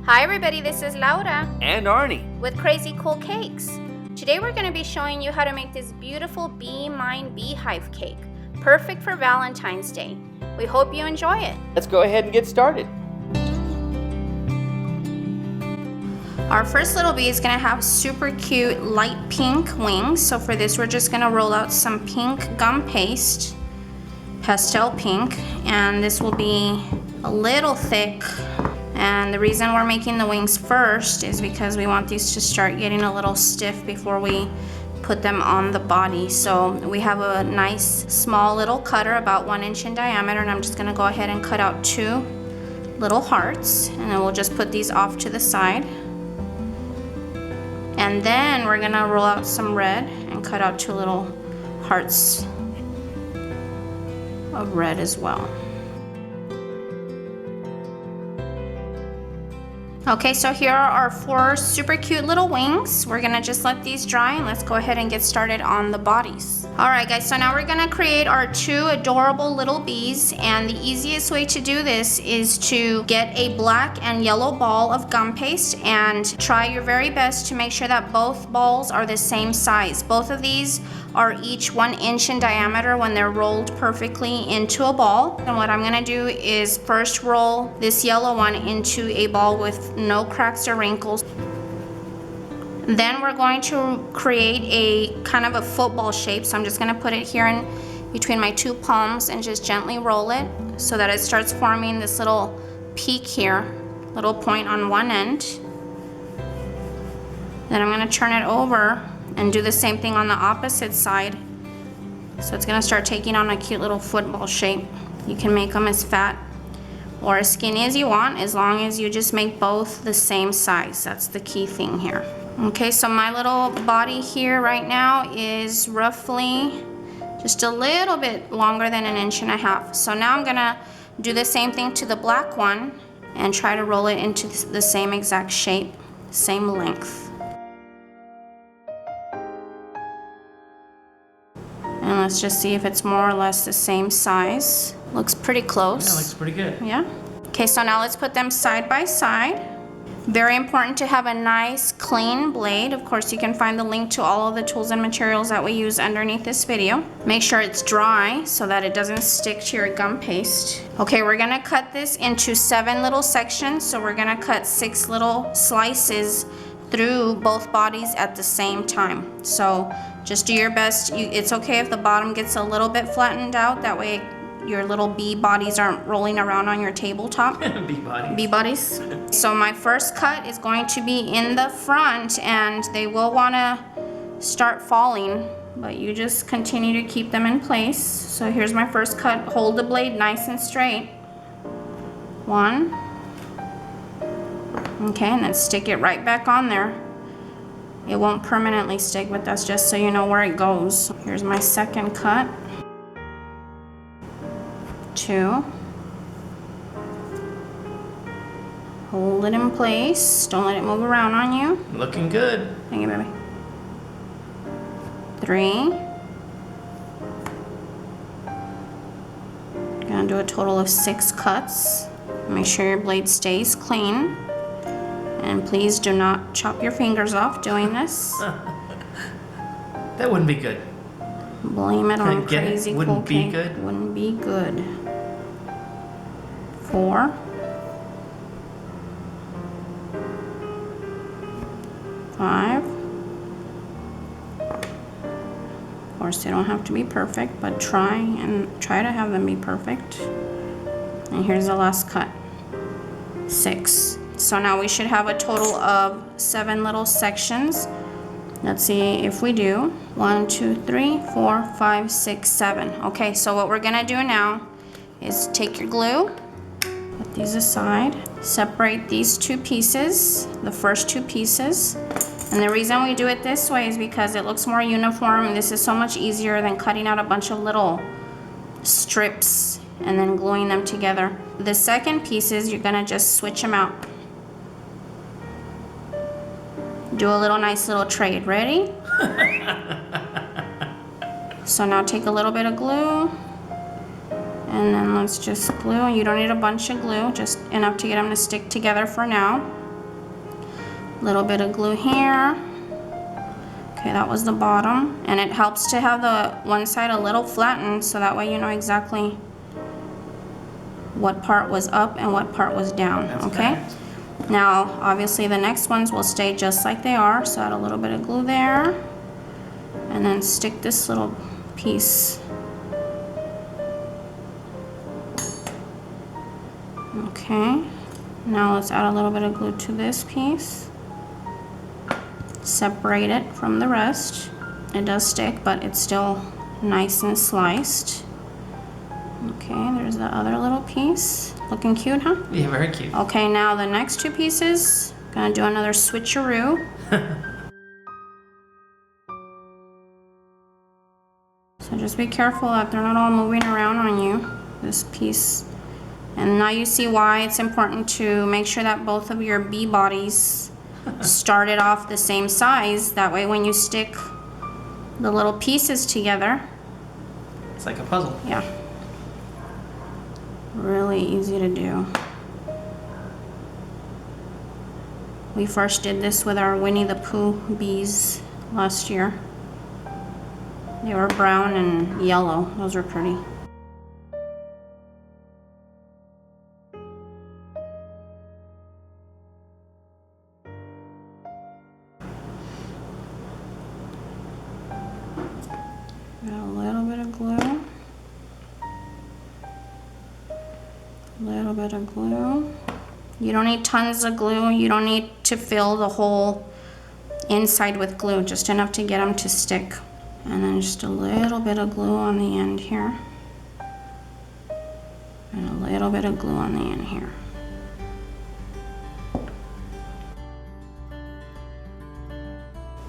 Hi everybody, this is Laura and Arnie with Crazy Cool Cakes. Today we're going to be showing you how to make this beautiful Be Mine Beehive cake, perfect for Valentine's Day. We hope you enjoy it. Let's go ahead and get started. Our first little bee is going to have super cute light pink wings. So for this we're just going to roll out some pink gum paste, pastel pink, and this will be a little thick. And the reason we're making the wings first is because we want these to start getting a little stiff before we put them on the body. So we have a nice small little cutter about 1 inch in diameter, and I'm just gonna go ahead and cut out 2 little hearts, and then we'll just put these off to the side. And then we're gonna roll out some red and cut out 2 little hearts of red as well. Okay, so here are our 4 super cute little wings. We're gonna just let these dry and let's go ahead and get started on the bodies. All right guys, so now we're gonna create our 2 adorable little bees, and the easiest way to do this is to get a black and yellow ball of gum paste and try your very best to make sure that both balls are the same size. Both of these are each 1 inch in diameter when they're rolled perfectly into a ball. And what I'm gonna do is first roll this yellow one into a ball with no cracks or wrinkles. Then we're going to create a kind of a football shape. So I'm just gonna put it here in between my 2 palms and just gently roll it so that it starts forming this little peak here, little point on one end. Then I'm gonna turn it over and do the same thing on the opposite side. So it's gonna start taking on a cute little football shape. You can make them as fat or as skinny as you want, as long as you just make both the same size. That's the key thing here. Okay, so my little body here right now is roughly just a little bit longer than 1.5 inches. So now I'm gonna do the same thing to the black one and try to roll it into the same exact shape, same length. And let's just see if it's more or less the same size. Looks pretty close. Yeah, looks pretty good. Yeah. Okay, so now let's put them side by side. Very important to have a nice clean blade. Of course, you can find the link to all of the tools and materials that we use underneath this video. Make sure it's dry so that it doesn't stick to your gum paste. Okay, we're gonna cut this into 7 little sections. So we're gonna cut 6 little slices through both bodies at the same time. So just do your best. It's okay if the bottom gets a little bit flattened out. That way your little bee bodies aren't rolling around on your tabletop. Bee bodies. Bee bodies. So my first cut is going to be in the front, and they will want to start falling, but you just continue to keep them in place. So here's my first cut. Hold the blade nice and straight. 1. Okay, and then stick it right back on there. It won't permanently stick, but that's just so you know where it goes. Here's my second cut. 2. Hold it in place. Don't let it move around on you. Looking good. Thank you, baby. 3. Gonna do a total of 6 cuts. Make sure your blade stays clean. And please do not chop your fingers off doing this. That wouldn't be good. Blame it on Crazy Cool Wouldn't be Cake. good. Wouldn't be good. 4. 5. Of course, they don't have to be perfect, but try to have them be perfect. And here's the last cut. 6. So now we should have a total of 7 little sections. Let's see if we do. 1, 2, 3, 4, 5, 6, 7. Okay, so what we're gonna do now is take your glue, put these aside, separate these 2 pieces, the first 2 pieces. And the reason we do it this way is because it looks more uniform. This is so much easier than cutting out a bunch of little strips and then gluing them together. The second pieces, you're gonna just switch them out. Do a little nice little trade. Ready? So now take a little bit of glue And then let's just glue. You don't need a bunch of glue, just enough to get them to stick together for now. Little bit of glue here. Okay, that was the bottom, and it helps to have the one side a little flattened so that way you know exactly what part was up and what part was down. That's okay correct. Now obviously the next ones will stay just like they are, so add a little bit of glue there and then stick this little piece. Okay, now let's add a little bit of glue to this piece. Separate it from the rest. It does stick, but it's still nice and sliced. Okay, there's the other little piece. Looking cute, huh? Yeah, very cute. Okay, now the next two pieces, gonna do another switcheroo. So just be careful that they're not all moving around on you, this piece. And now you see why it's important to make sure that both of your bee bodies started off the same size. That way when you stick the little pieces together, It's like a puzzle. yeah, really easy to do. We first did this with our Winnie the Pooh bees last year. They were brown and yellow. Those were pretty. Got a little bit of glue. A little bit of glue. You don't need tons of glue. You don't need to fill the whole inside with glue, just enough to get them to stick. And then just a little bit of glue on the end here. And a little bit of glue on the end here.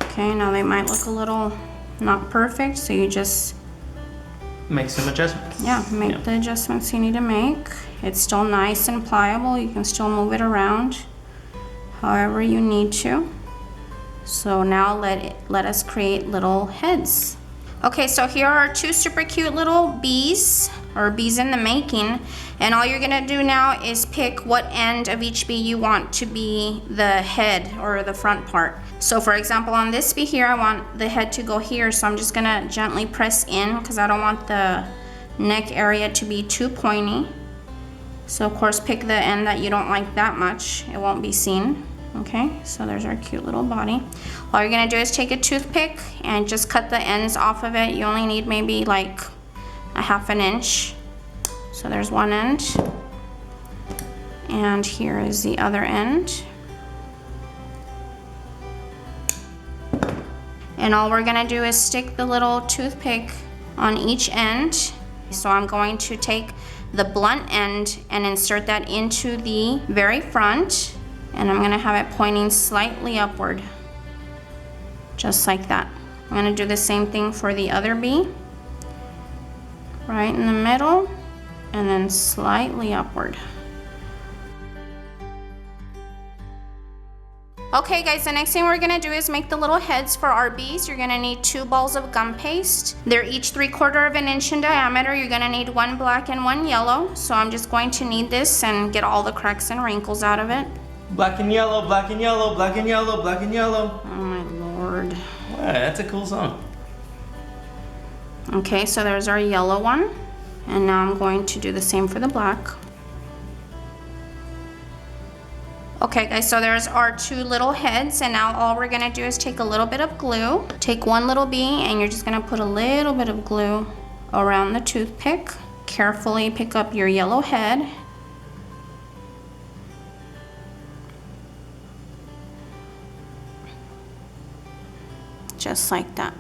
Okay, now they might look a little not perfect, so you just, Make some adjustments. yeah, make the adjustments you need to make. It's still nice and pliable. You can still move it around however you need to. So now let us create little heads. Okay, so here are two super cute little bees, or bees in the making, and all you're gonna do now is pick what end of each bee you want to be the head or the front part. So for example, on this bee here, I want the head to go here, so I'm just gonna gently press in because I don't want the neck area to be too pointy. So of course pick the end that you don't like that much, it won't be seen. Okay, so there's our cute little body. All you're gonna do is take a toothpick and just cut the ends off of it. You only need maybe like a ½ inch. So there's one end. And here is the other end. And all we're gonna do is stick the little toothpick on each end. So I'm going to take the blunt end and insert that into the very front. And I'm gonna have it pointing slightly upward, just like that. I'm gonna do the same thing for the other bee, right in the middle, and then slightly upward. Okay guys, the next thing we're gonna do is make the little heads for our bees. You're gonna need 2 balls of gum paste. They're each 3/4 of an inch in diameter. You're gonna need 1 black and 1 yellow. So I'm just going to knead this and get all the cracks and wrinkles out of it. Black and yellow, black and yellow, black and yellow, black and yellow. Oh my lord. Wow, that's a cool song. Okay, so there's our yellow one. And now I'm going to do the same for the black. Okay guys, so there's our 2 little heads, and now all we're gonna do is take a little bit of glue. Take one little bee and you're just gonna put a little bit of glue around the toothpick. Carefully pick up your yellow head. Just like that.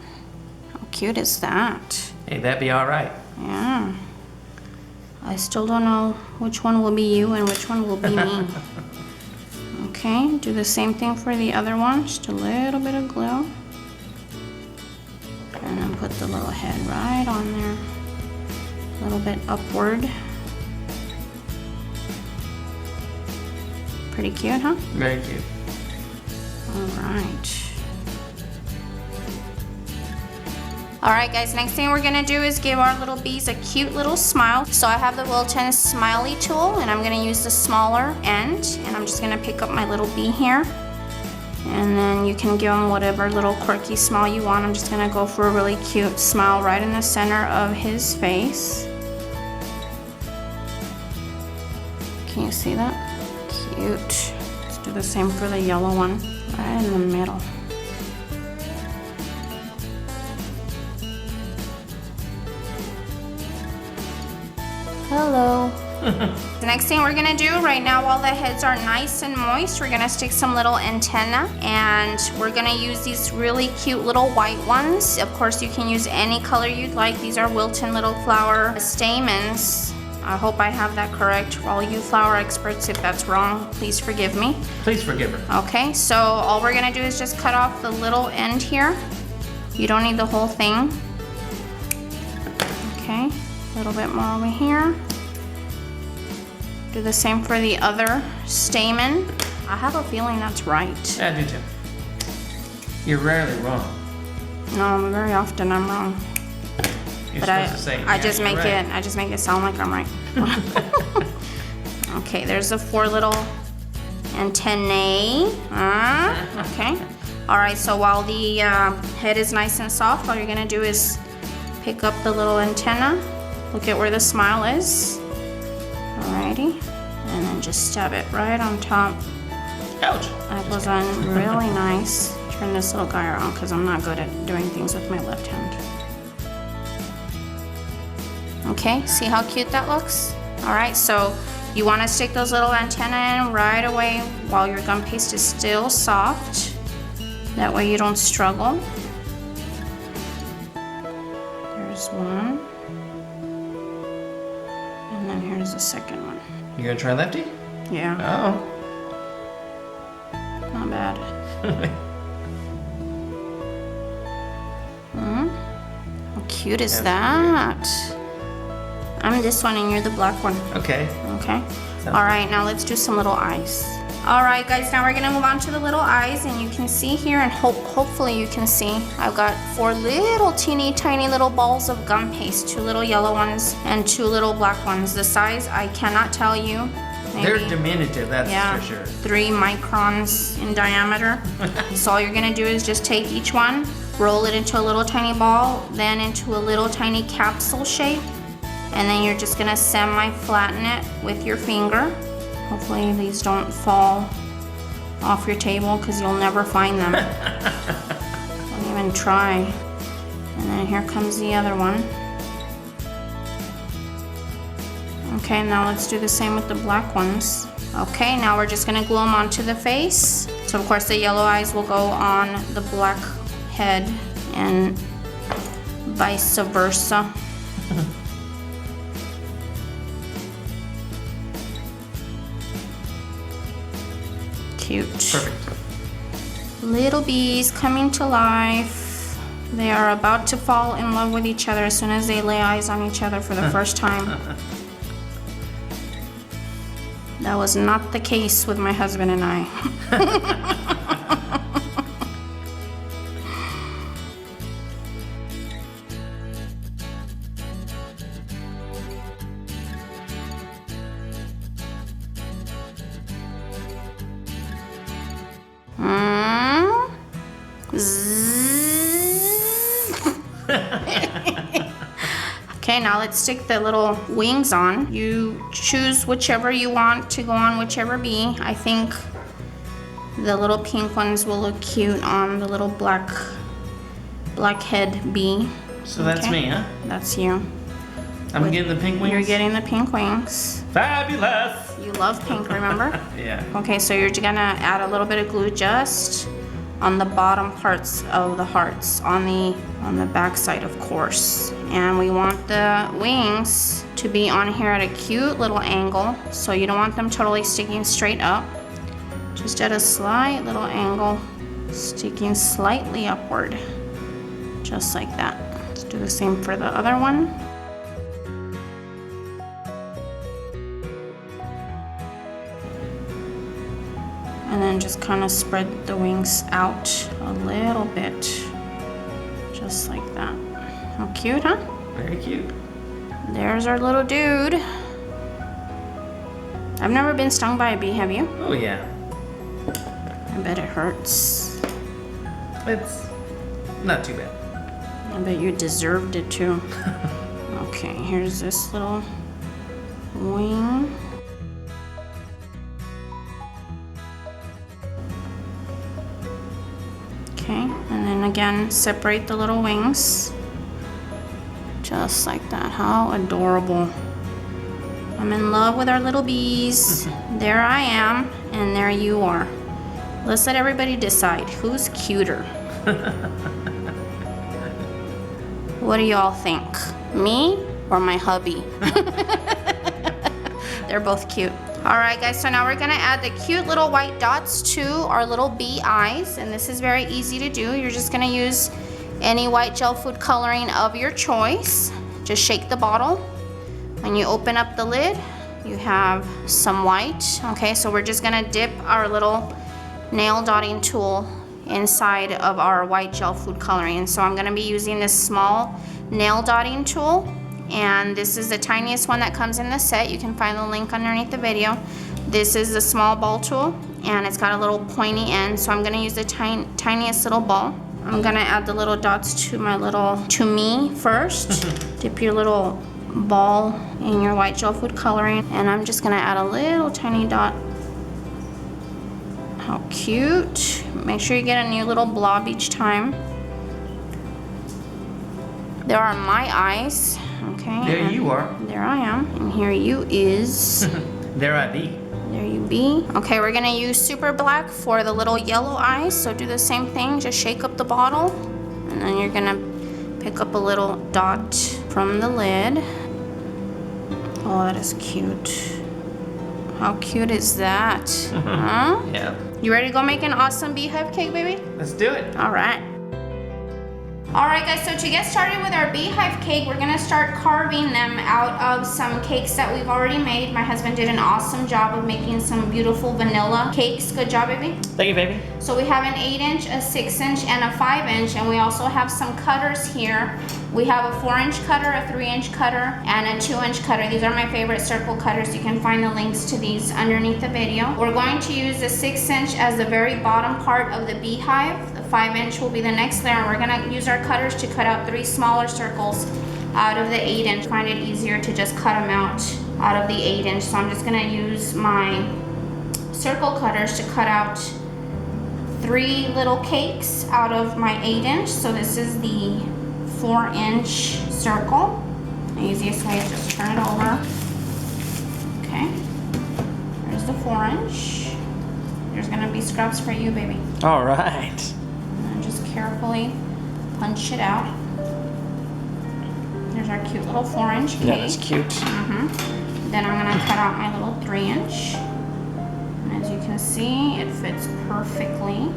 How cute is that? Hey, that'd be all right. Yeah. I still don't know which one will be you and which one will be me. Okay, do the same thing for the other one. Just a little bit of glue. And then put the little head right on there. A little bit upward. Pretty cute, huh? Very cute. All right. Alright guys, next thing we're gonna do is give our little bees a cute little smile. So I have the Wilton Smiley tool, and I'm gonna use the smaller end, and I'm just gonna pick up my little bee here. And then you can give him whatever little quirky smile you want. I'm just gonna go for a really cute smile right in the center of his face. Can you see that? Cute. Let's do the same for the yellow one, right in the middle. Hello. The next thing we're gonna do right now, while the heads are nice and moist, we're gonna stick some little antenna, and we're gonna use these really cute little white ones. Of course, you can use any color you'd like. These are wilted little flower stamens. I hope I have that correct. For all you flower experts, if that's wrong, please forgive me. Please forgive her. Okay, so all we're gonna do is just cut off the little end here. You don't need the whole thing. Okay, a little bit more over here. Do the same for the other stamen. I have a feeling that's right. Yeah, I do too. You're rarely wrong. No, very often I'm wrong. You're But supposed to say, I yeah, just make you're right. I just make it sound like I'm right. Okay, there's the 4 little antennae. Okay. All right, so while the head is nice and soft, all you're gonna do is pick up the little antenna. Look at where the smile is. Alrighty, and then just stab it right on top. Ouch. That was on really nice. Turn this little guy around because I'm not good at doing things with my left hand. Okay, see how cute that looks? Alright, so you want to stick those little antennae in right away while your gum paste is still soft. That way you don't struggle. There's one. And then here's the second one. You gonna try lefty? Yeah, Oh. not bad. How cute is that? I'm this one and you're the black one. Okay. Okay. All right, now let's do some little eyes. All right, guys, now we're gonna move on to the little eyes, and you can see here, and hopefully you can see, I've got 4 little teeny tiny little balls of gum paste, 2 little yellow ones and 2 little black ones. The size, I cannot tell you. They're diminutive, that's for sure. 3 microns in diameter. So all you're gonna do is just take each one, roll it into a little tiny ball, then into a little tiny capsule shape, and then you're just gonna semi-flatten it with your finger. Hopefully these don't fall off your table because you'll never find them. Don't even try. And then here comes the other one. Okay, now let's do the same with the black ones. Okay, now we're just gonna glue them onto the face. So of course the yellow eyes will go on the black head and vice versa. Cute. Perfect. Little bees coming to life. They are about to fall in love with each other as soon as they lay eyes on each other for the first time. That was not the case with my husband and I. Okay, now let's stick the little wings on. You choose whichever you want to go on whichever bee. I think the little pink ones will look cute on the little black head bee. So that's Okay. me, huh? That's you. I'm getting the pink wings? You're getting the pink wings. Fabulous! You love pink, remember? Yeah. Okay, so you're gonna add a little bit of glue just on the bottom parts of the hearts, on the back side, of course. And we want the wings to be on here at a cute little angle, so you don't want them totally sticking straight up. Just at a slight little angle, sticking slightly upward, just like that. Let's do the same for the other one. And then just kind of spread the wings out a little bit, just like that. How cute, huh? Very cute. There's our little dude. I've never been stung by a bee, have you? Oh yeah. I bet it hurts. It's not too bad. I bet you deserved it too. Okay, here's this little wing. Okay, and then again, separate the little wings. Just like that. How adorable. I'm in love with our little bees. There I am, and there you are. Let's let everybody decide who's cuter. What do y'all think? Me or my hubby? They're both cute. All right, guys, so now we're gonna add the cute little white dots to our little bee eyes, and this is very easy to do. You're just gonna use any white gel food coloring of your choice. Just shake the bottle. When you open up the lid, you have some white. Okay, so we're just gonna dip our little nail dotting tool inside of our white gel food coloring. So I'm gonna be using this small nail dotting tool, and this is the tiniest one that comes in the set. You can find the link underneath the video. This is the small ball tool, and it's got a little pointy end, so I'm gonna use the tiniest little ball. I'm gonna add the little dots to me first. Dip your little ball in your white gel food coloring, and I'm just gonna add a little tiny dot. How cute. Make sure you get a new little blob each time. There are my eyes. Okay. There you are. There I am. And here you is. There I be. There you be. Okay, we're gonna use super black for the little yellow eyes. So do the same thing, just shake up the bottle. And then you're gonna pick up a little dot from the lid. Oh, that is cute. How cute is that? Huh? Yeah. You ready to go make an awesome beehive cake, baby? Let's do it. All right. All right, guys, so to get started with our beehive cake, we're gonna start carving them out of some cakes that we've already made. My husband did an awesome job of making some beautiful vanilla cakes. Good job, baby. Thank you, baby. So we have an 8-inch, a 6-inch, and a 5-inch, and we also have some cutters here. We have a 4-inch cutter, a 3-inch cutter, and a 2-inch cutter. These are my favorite circle cutters. You can find the links to these underneath the video. We're going to use the 6-inch as the very bottom part of the beehive. The 5-inch will be the next layer, and we're gonna use our cutters to cut out 3 smaller circles out of the 8-inch. Find it easier to just cut them out of the 8-inch. So I'm just gonna use my circle cutters to cut out 3 little cakes out of my 8-inch. So this is the 4-inch circle. The easiest way is just turn it over. Okay. There's the 4-inch. There's gonna be scrubs for you, baby. All right. And just carefully punch it out. There's our cute little 4-inch cake. Yeah, that's cute. Then I'm gonna cut out my little 3-inch. And as you can see, it fits perfectly.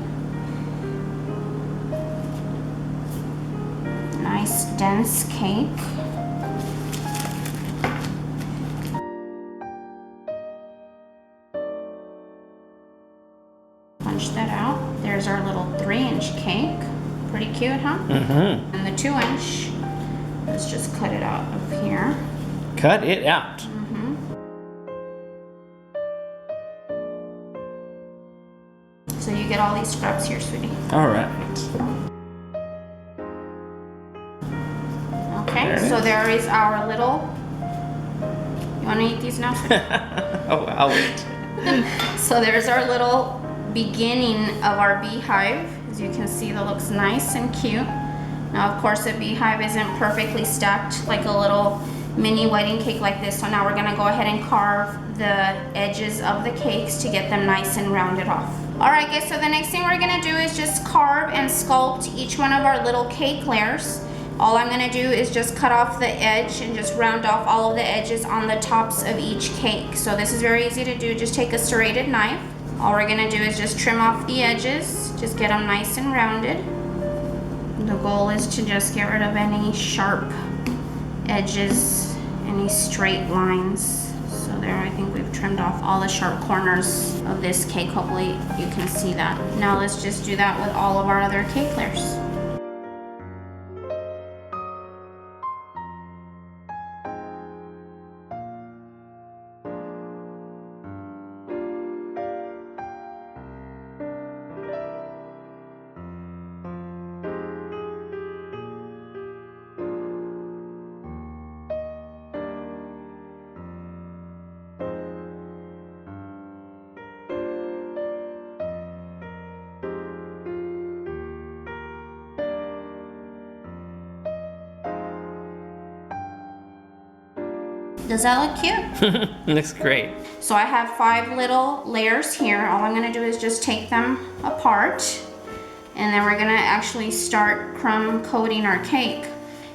Nice dense cake. Punch that out. There's our little 3-inch cake. Pretty cute, huh? Mm-hmm. And the 2-inch, let's just cut it out of here. Cut it out. So you get all these scrubs here, sweetie. All right. Okay, so there is our little. You want to eat these now, sweetie? Oh, I'll wait. So there's our little beginning of our beehive. As you can see, that looks nice and cute. Now, of course, a beehive isn't perfectly stacked like a little mini wedding cake like this. So now we're gonna go ahead and carve the edges of the cakes to get them nice and rounded off. All right, guys, so the next thing we're gonna do is just carve and sculpt each one of our little cake layers. All I'm gonna do is just cut off the edge and just round off all of the edges on the tops of each cake. So this is very easy to do. Just take a serrated knife. All we're gonna do is just trim off the edges, just get them nice and rounded. The goal is to just get rid of any sharp edges, any straight lines. So there, I think we've trimmed off all the sharp corners of this cake. Hopefully you can see that. Now let's just do that with all of our other cake layers. Does that look cute? Looks great. So I have 5 little layers here. All I'm gonna do is just take them apart, and then we're gonna actually start crumb coating our cake.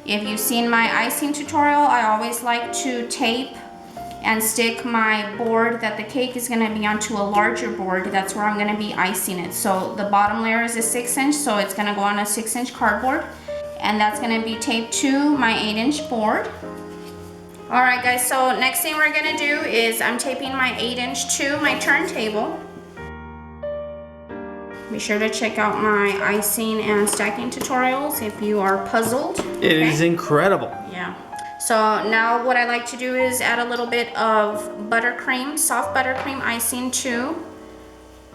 If you've seen my icing tutorial, I always like to tape and stick my board that the cake is gonna be onto a larger board. That's where I'm gonna be icing it. So the bottom layer is a 6-inch, so it's gonna go on a 6-inch cardboard, and that's gonna be taped to my 8-inch board. All right guys, so next thing we're gonna do is I'm taping my 8-inch to my turntable. Be sure to check out my icing and stacking tutorials if you are puzzled. It is incredible. Yeah. So now what I like to do is add a little bit of buttercream, soft buttercream icing to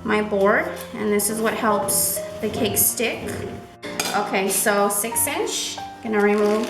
my board, and this is what helps the cake stick. Okay, so 6-inch, gonna remove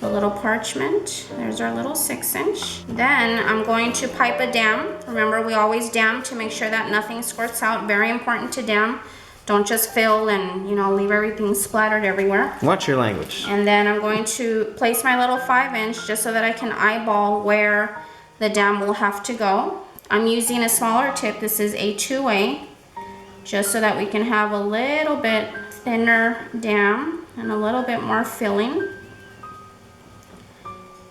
the little parchment. There's our little 6-inch. Then I'm going to pipe a dam. Remember, we always dam to make sure that nothing squirts out. Very important to dam. Don't just fill and, you know, leave everything splattered everywhere. Watch your language. And then I'm going to place my little 5-inch just so that I can eyeball where the dam will have to go. I'm using a smaller tip. This is a 2A, just so that we can have a little bit thinner dam and a little bit more filling.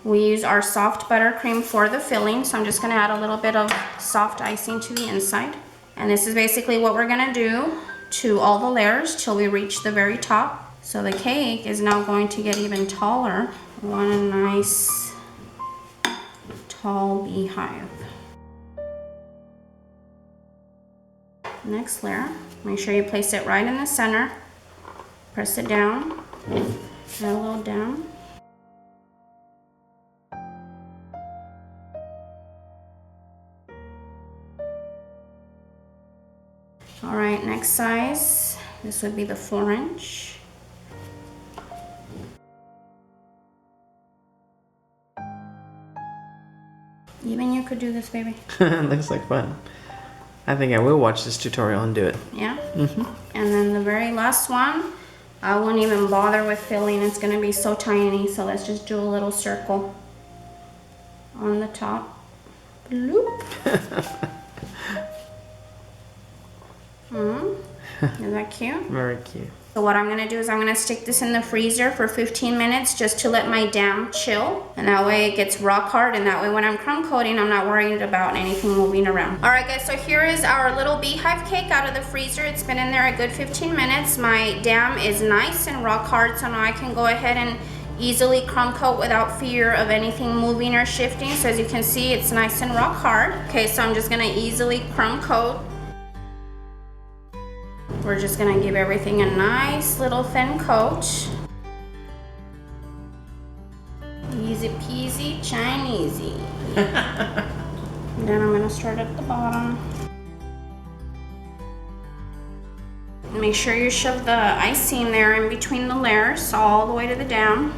We use our soft buttercream for the filling, so I'm just gonna add a little bit of soft icing to the inside. And this is basically what we're gonna do to all the layers till we reach the very top. So the cake is now going to get even taller. We want a nice tall beehive. Next layer, make sure you place it right in the center. Press it down, add a little down. All right, next size, this would be the 4-inch. Even you could do this, baby. Looks like fun. I think I will watch this tutorial and do it. Yeah? Mm-hmm. And then the very last one, I won't even bother with filling. It's gonna be so tiny, so let's just do a little circle on the top. Bloop. Is that cute? Very cute. So what I'm gonna do is I'm gonna stick this in the freezer for 15 minutes just to let my dam chill. And that way it gets rock hard, and that way when I'm crumb coating, I'm not worried about anything moving around. All right guys, so here is our little beehive cake out of the freezer. It's been in there a good 15 minutes. My dam is nice and rock hard, so now I can go ahead and easily crumb coat without fear of anything moving or shifting. So as you can see, it's nice and rock hard. Okay, so I'm just gonna easily crumb coat. We're just gonna give everything a nice little thin coat. Easy peasy Chinesey. Then I'm gonna start at the bottom. Make sure you shove the icing there in between the layers all the way to the dam.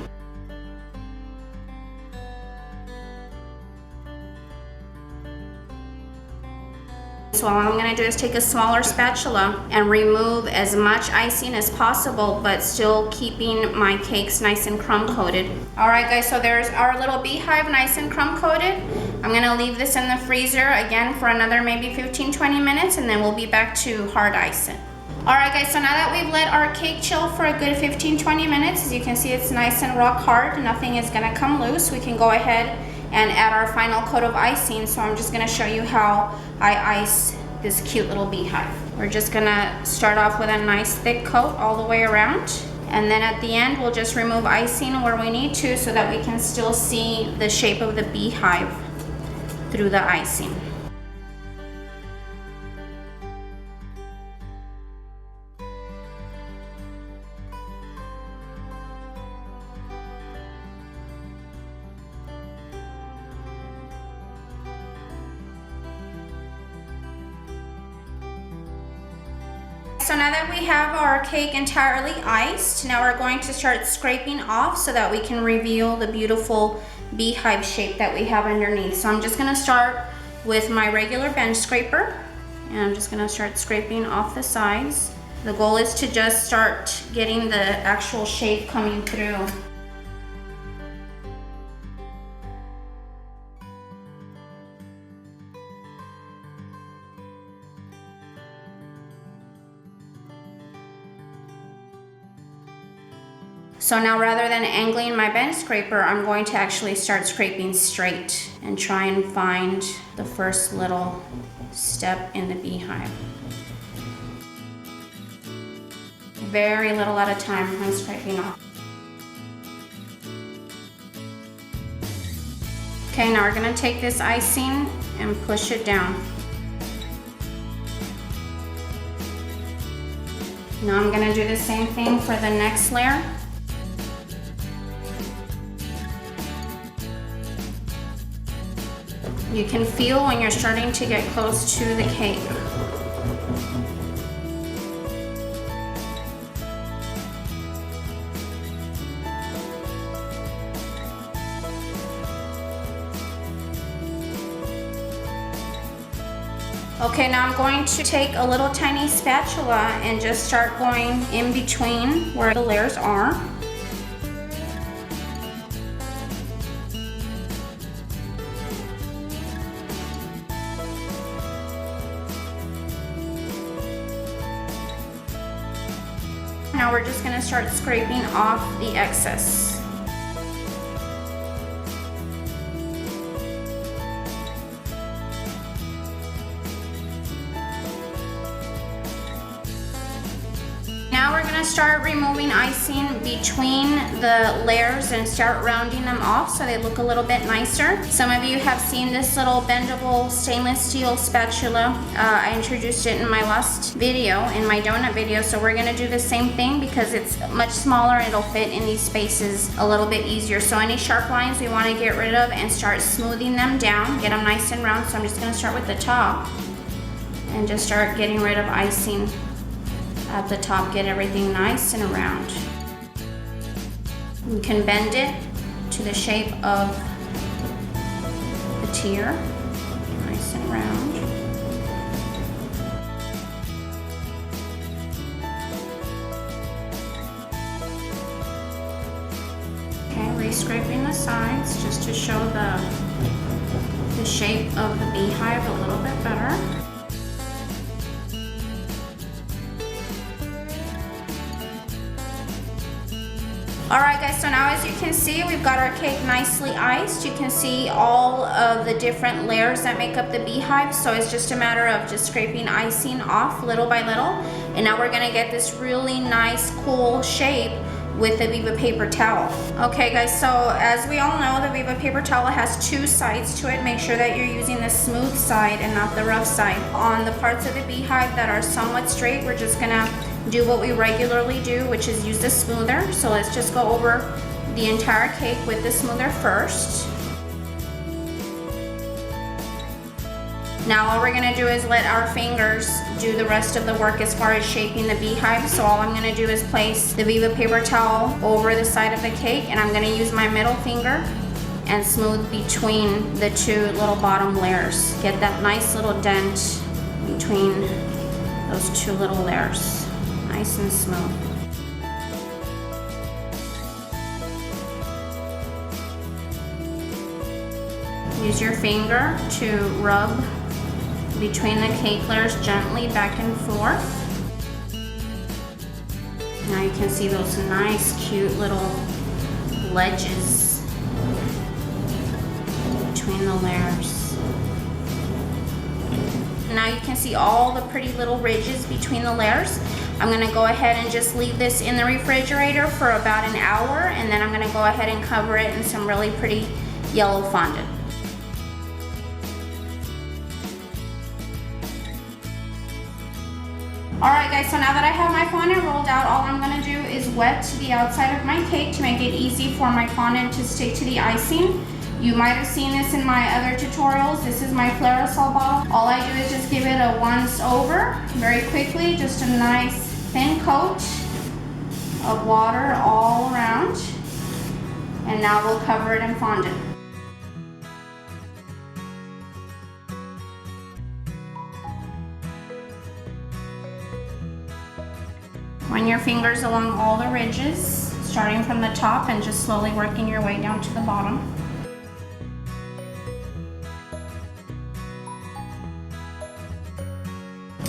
So all I'm gonna do is take a smaller spatula and remove as much icing as possible, but still keeping my cakes nice and crumb coated. All right guys, so there's our little beehive nice and crumb coated. I'm gonna leave this in the freezer again for another maybe 15-20 minutes, and then we'll be back to hard icing. All right guys, so now that we've let our cake chill for a good 15-20 minutes, as you can see it's nice and rock hard, nothing is gonna come loose. We can go ahead and add our final coat of icing. So I'm just gonna show you how I ice this cute little beehive. We're just gonna start off with a nice thick coat all the way around, and then at the end we'll just remove icing where we need to so that we can still see the shape of the beehive through the icing. So now that we have our cake entirely iced, now we're going to start scraping off so that we can reveal the beautiful beehive shape that we have underneath. So I'm just gonna start with my regular bench scraper, and I'm just gonna start scraping off the sides. The goal is to just start getting the actual shape coming through. So now rather than angling my bench scraper, I'm going to actually start scraping straight and try and find the first little step in the beehive. Very little at a time I'm scraping off. Okay, now we're gonna take this icing and push it down. Now I'm gonna do the same thing for the next layer. You can feel when you're starting to get close to the cake. Okay, now I'm going to take a little tiny spatula and just start going in between where the layers are. Now we're just going to start scraping off the excess. Now we're going to start removing icing between the layers and start rounding them off so they look a little bit nicer. Some of you have seen this little bendable stainless steel spatula. I introduced it in my last video, in my donut video, so we're going to do the same thing because it's much smaller and it'll fit in these spaces a little bit easier. So any sharp lines we want to get rid of and start smoothing them down, get them nice and round. So I'm just going to start with the top and just start getting rid of icing at the top, get everything nice and round. You can bend it to the shape of the tear, nice and round. Okay, re-scraping the sides just to show the shape of the beehive a little bit better. Alright guys, so now as you can see, we've got our cake nicely iced. You can see all of the different layers that make up the beehive, so it's just a matter of just scraping icing off little by little. And now we're gonna get this really nice, cool shape with the Viva paper towel. Okay guys, so as we all know, the Viva paper towel has two sides to it. Make sure that you're using the smooth side and not the rough side. On the parts of the beehive that are somewhat straight, we're just gonna do what we regularly do, which is use the smoother. So let's just go over the entire cake with the smoother first. Now all we're gonna do is let our fingers do the rest of the work as far as shaping the beehive. So all I'm gonna do is place the Viva paper towel over the side of the cake, and I'm gonna use my middle finger and smooth between the two little bottom layers. Get that nice little dent between those two little layers. Nice and smooth. Use your finger to rub between the cake layers gently back and forth. Now you can see those nice, cute little ledges between the layers. Now you can see all the pretty little ridges between the layers. I'm gonna go ahead and just leave this in the refrigerator for about an hour, and then I'm gonna go ahead and cover it in some really pretty yellow fondant. Alright guys, so now that I have my fondant rolled out, all I'm gonna do is wet the outside of my cake to make it easy for my fondant to stick to the icing. You might have seen this in my other tutorials. This is my Flairosol bottle. All I do is just give it a once over very quickly, just a nice thin coat of water all around. And now we'll cover it in fondant. Run your fingers along all the ridges, starting from the top and just slowly working your way down to the bottom.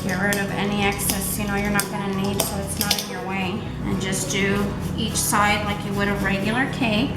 Here rid of any excess, you know, you're not gonna need, so it's not in your way. And just do each side like you would a regular cake.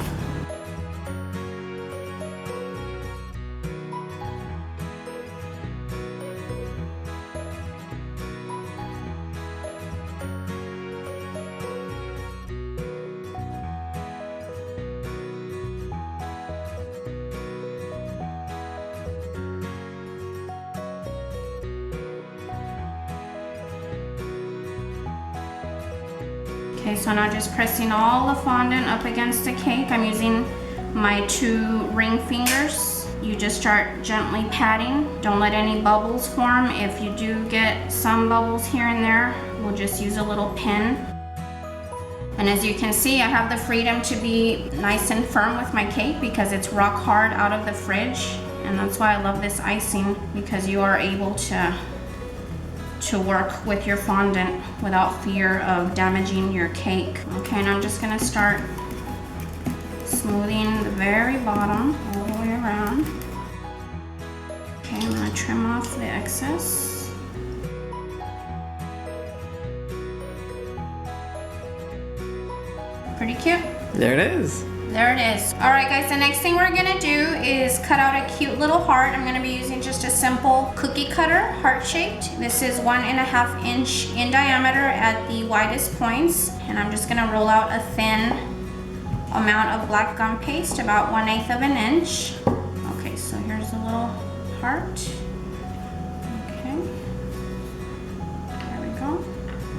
Okay, so now just pressing all the fondant up against the cake. I'm using my 2 ring fingers. You just start gently patting. Don't let any bubbles form. If you do get some bubbles here and there, we'll just use a little pin. And as you can see, I have the freedom to be nice and firm with my cake because it's rock hard out of the fridge. And that's why I love this icing, because you are able to work with your fondant without fear of damaging your cake. Okay, and I'm just gonna start smoothing the very bottom all the way around. Okay, I'm gonna trim off the excess. Pretty cute. There it is. There it is. All right, guys, the next thing we're gonna do is cut out a cute little heart. I'm gonna be using just a simple cookie cutter, heart-shaped. This is 1.5 inch in diameter at the widest points. And I'm just gonna roll out a thin amount of black gum paste, about 1/8 of an inch. Okay, so here's a little heart. Okay, there we go.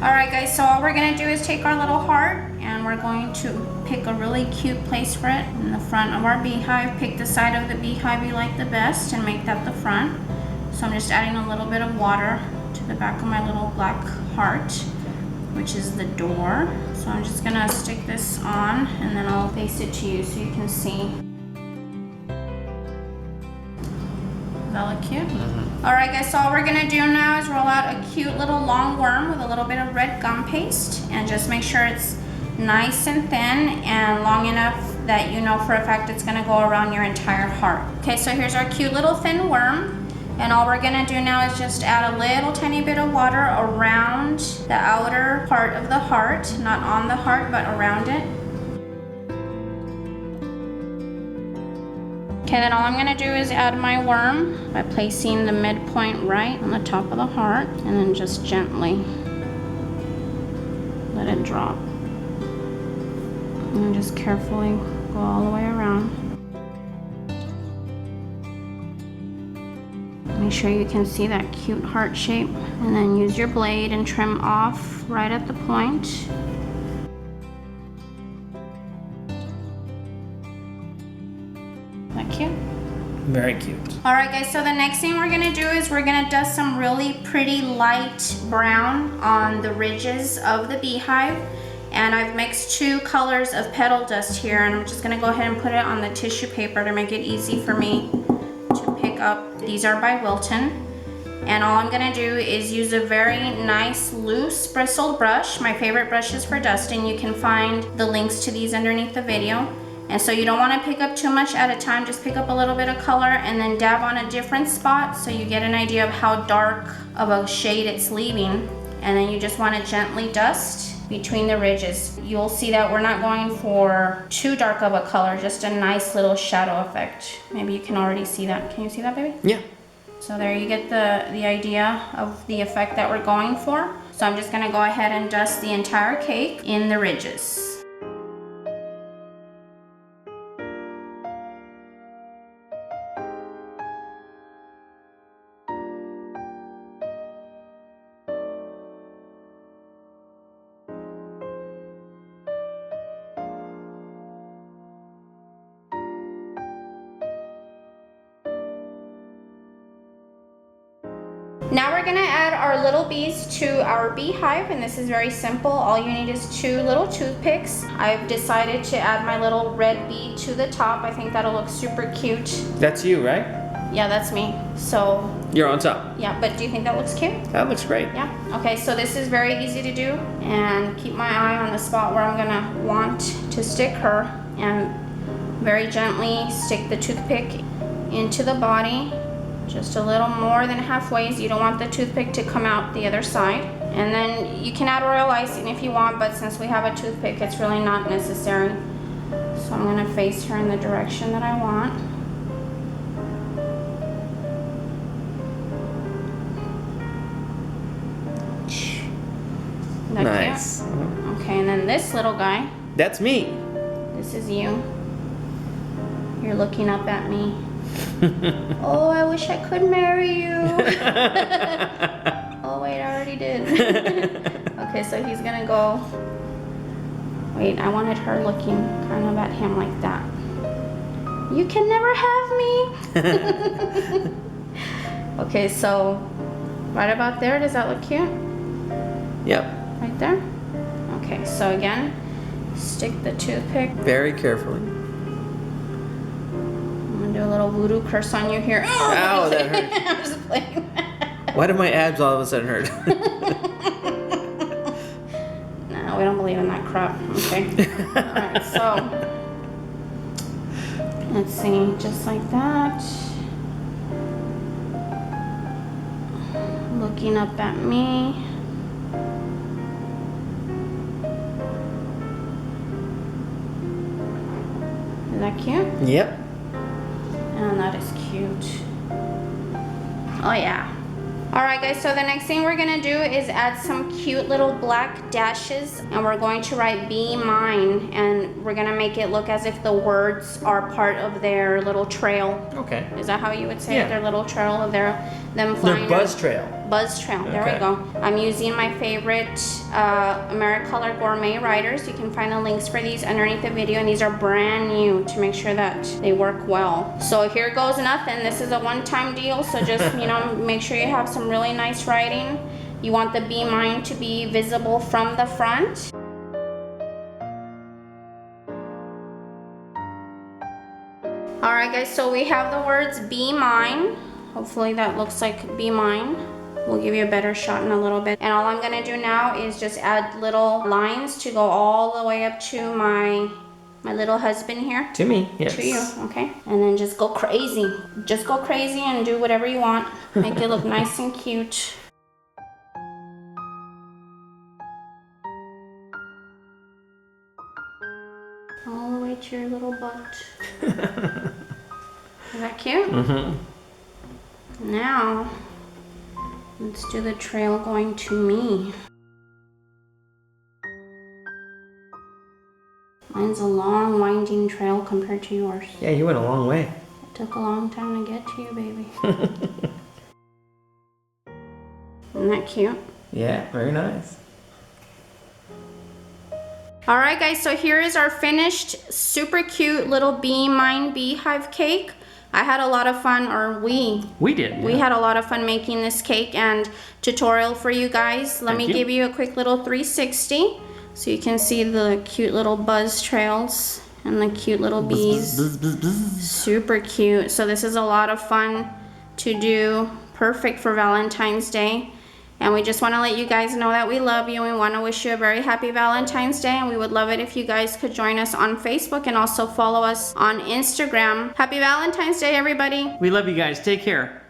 All right, guys, so all we're gonna do is take our little heart and we're going to pick a really cute place for it in the front of our beehive. Pick the side of the beehive you like the best and make that the front. So I'm just adding a little bit of water to the back of my little black heart, which is the door. So I'm just gonna stick this on and then I'll face it to you so you can see. Does that look cute? All right, guys, so all we're gonna do now is roll out a cute little long worm with a little bit of red gum paste, and just make sure it's nice and thin and long enough that you know for a fact it's gonna go around your entire heart. Okay, so here's our cute little thin worm, and all we're gonna do now is just add a little tiny bit of water around the outer part of the heart, not on the heart, but around it. Okay, then all I'm gonna do is add my worm by placing the midpoint right on the top of the heart, and then just gently let it drop. And just carefully go all the way around. Make sure you can see that cute heart shape, and then use your blade and trim off right at the point. That cute? Very cute. All right, guys, so the next thing we're gonna do is we're gonna dust some really pretty light brown on the ridges of the beehive. And I've mixed 2 colors of petal dust here, and I'm just gonna go ahead and put it on the tissue paper to make it easy for me to pick up. These are by Wilton. And all I'm gonna do is use a very nice loose bristled brush. My favorite brushes for dusting. You can find the links to these underneath the video. And so you don't wanna pick up too much at a time, just pick up a little bit of color and then dab on a different spot so you get an idea of how dark of a shade it's leaving. And then you just wanna gently dust between the ridges. You'll see that we're not going for too dark of a color, just a nice little shadow effect. Maybe you can already see that. Can you see that, baby? Yeah. So there you get the idea of the effect that we're going for. So I'm just gonna go ahead and dust the entire cake in the ridges. Now we're gonna add our little bees to our beehive, and this is very simple. All you need is 2 little toothpicks. I've decided to add my little red bee to the top. I think that'll look super cute. That's you, right? Yeah, that's me. So You're on top. yeah, but do you think that looks cute? That looks great. Yeah. Okay, so this is very easy to do, and keep my eye on the spot where I'm gonna want to stick her, and very gently stick the toothpick into the body Just a little more than halfway, so you don't want the toothpick to come out the other side. And then you can add royal icing if you want, but since we have a toothpick, it's really not necessary. So I'm gonna face her in the direction that I want. Nice. Okay, and then this little guy. That's me. This is you. You're looking up at me. Oh, I wish I could marry you. Oh wait, I already did. Okay, so he's gonna go. Wait, I wanted her looking kind of at him like that. You can never have me. Okay, so right about there, does that look cute? Yep. Right there? Okay, so again, stick the toothpick. Very carefully. I'm gonna do a little voodoo curse on you here. Ow, that hurt. I'm just playing. Why did my abs all of a sudden hurt? No, we don't believe in that crap. Okay. Alright, so let's see, just like that. Looking up at me. Is that cute? Yep. And that is cute. Oh yeah. Alright guys, so the next thing we're gonna do is add some cute little black dashes, and we're going to write Be Mine, and we're gonna make it look as if the words are part of their little trail. Okay. Is that how you would say Yeah. it? Their little trail of them flying. Their buzz trail. Buzz trail, there we Okay. go. I'm using my favorite AmeriColor Gourmet writers. You can find the links for these underneath the video, and these are brand new to make sure that they work well. So here goes nothing. This is a one-time deal, so just, you know, make sure you have some really nice writing. You want the Be Mine to be visible from the front. Alright guys, so we have the words Be Mine. Hopefully that looks like Be Mine. We'll give you a better shot in a little bit. And all I'm gonna do now is just add little lines to go all the way up to my little husband here. To me, yes. To you, okay? And then just go crazy. Just go crazy and do whatever you want. Make it look nice and cute. All the way to your little butt. Is that cute? Mm-hmm. Now, let's do the trail going to me. Mine's a long, winding trail compared to yours. Yeah, you went a long way. It took a long time to get to you, baby. Isn't that cute? Yeah, very nice. Alright guys, so here is our finished, super cute little Be Mine Beehive cake. I had a lot of fun, or we did. Yeah. We had a lot of fun making this cake and tutorial for you guys. Let me give you a quick little 360 so you can see the cute little buzz trails and the cute little bees. Buzz, buzz, buzz, buzz. Super cute. So this is a lot of fun to do. Perfect for Valentine's Day. And we just want to let you guys know that we love you. We want to wish you a very happy Valentine's Day. And we would love it if you guys could join us on Facebook and also follow us on Instagram. Happy Valentine's Day, everybody. We love you guys. Take care.